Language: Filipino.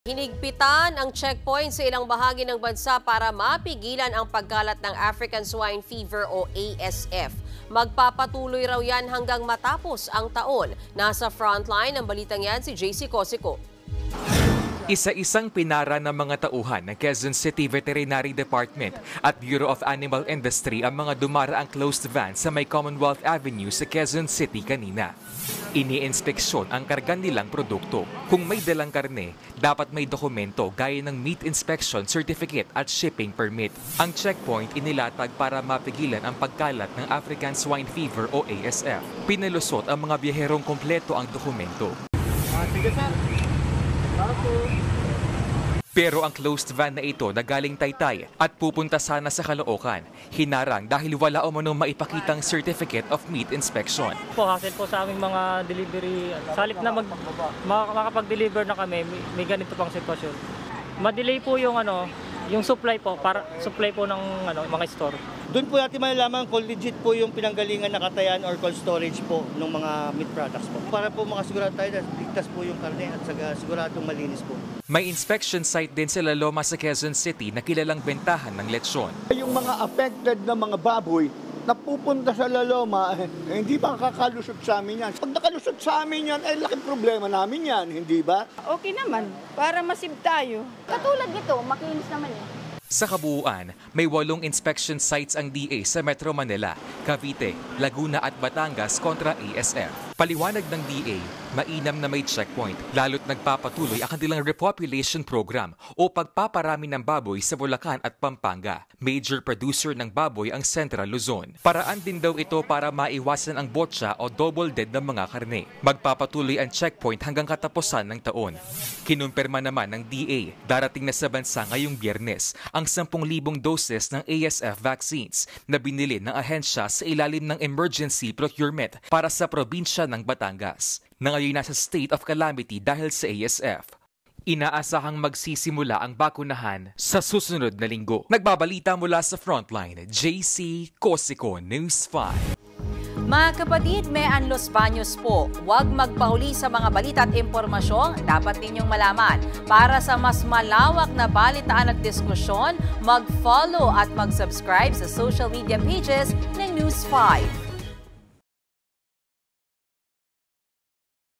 Hinigpitan ang checkpoint sa ilang bahagi ng bansa para mapigilan ang pagkalat ng African Swine Fever o ASF. Magpapatuloy raw yan hanggang matapos ang taon. Nasa frontline ng balitang yan si JC Cosico. Isa-isang pinara ng mga tauhan ng Quezon City Veterinary Department at Bureau of Animal Industry ang mga dumaraang closed van sa may Commonwealth Avenue sa Quezon City kanina. Ini-inspeksyon ang karga nilang produkto. Kung may dalang karne, dapat may dokumento gaya ng meat inspection certificate at shipping permit. Ang checkpoint inilatag para mapigilan ang pagkalat ng African Swine Fever o ASF. Pinalusot ang mga biyaherong kompleto ang dokumento. Sige sir. Pero ang closed van na ito na galing Taytay at pupunta sana sa Caloocan, hinarang dahil wala umanong maipakitang certificate of meat inspection. Hassle po sa aming mga delivery. Sa halip na makapag-deliver na kami, may ganito pang sitwasyon. Ma-delay po yung supply po para supply po ng mga store. Doon po natin malalaman kung legit po yung pinanggalingan na katayan or cold storage po ng mga meat products po. Para po makasigurado tayo na ligtas po yung karne at siguradong malinis po. May inspection site din sa La Loma sa Quezon City na kilalang bentahan ng lechon. Yung mga affected na mga baboy na pupunta sa La Loma, hindi ba kakalusot sa amin yan? Pag nakalusot sa amin yan, laking problema namin yan, hindi ba? Okay naman, para masib tayo. Katulad nito, makinis naman eh. Sa kabuuan, may 8 inspection sites ang DA sa Metro Manila, Cavite, Laguna at Batangas kontra ASF. Paliwanag ng DA, mainam na may checkpoint, lalo't nagpapatuloy ang kanilang repopulation program o pagpaparami ng baboy sa Bulacan at Pampanga. Major producer ng baboy ang Central Luzon. Paraan din daw ito para maiwasan ang botsa o double dead ng mga karne. Magpapatuloy ang checkpoint hanggang katapusan ng taon. Kinumpirma naman ng DA, darating na sa bansa ngayong Biyernes ang 10,000 doses ng ASF vaccines na binili ng ahensya sa ilalim ng emergency procurement para sa probinsya ng Batangas, na ngayon nasa state of calamity dahil sa ASF. Inaasahang magsisimula ang bakunahan sa susunod na linggo. Nagbabalita mula sa Frontline, JC Cosico, News 5. Mga kapatid, may Los Baños po. Huwag magpahuli sa mga balita at impormasyong dapat ninyong malaman. Para sa mas malawak na balitaan at diskusyon, mag-follow at mag-subscribe sa social media pages ng News 5.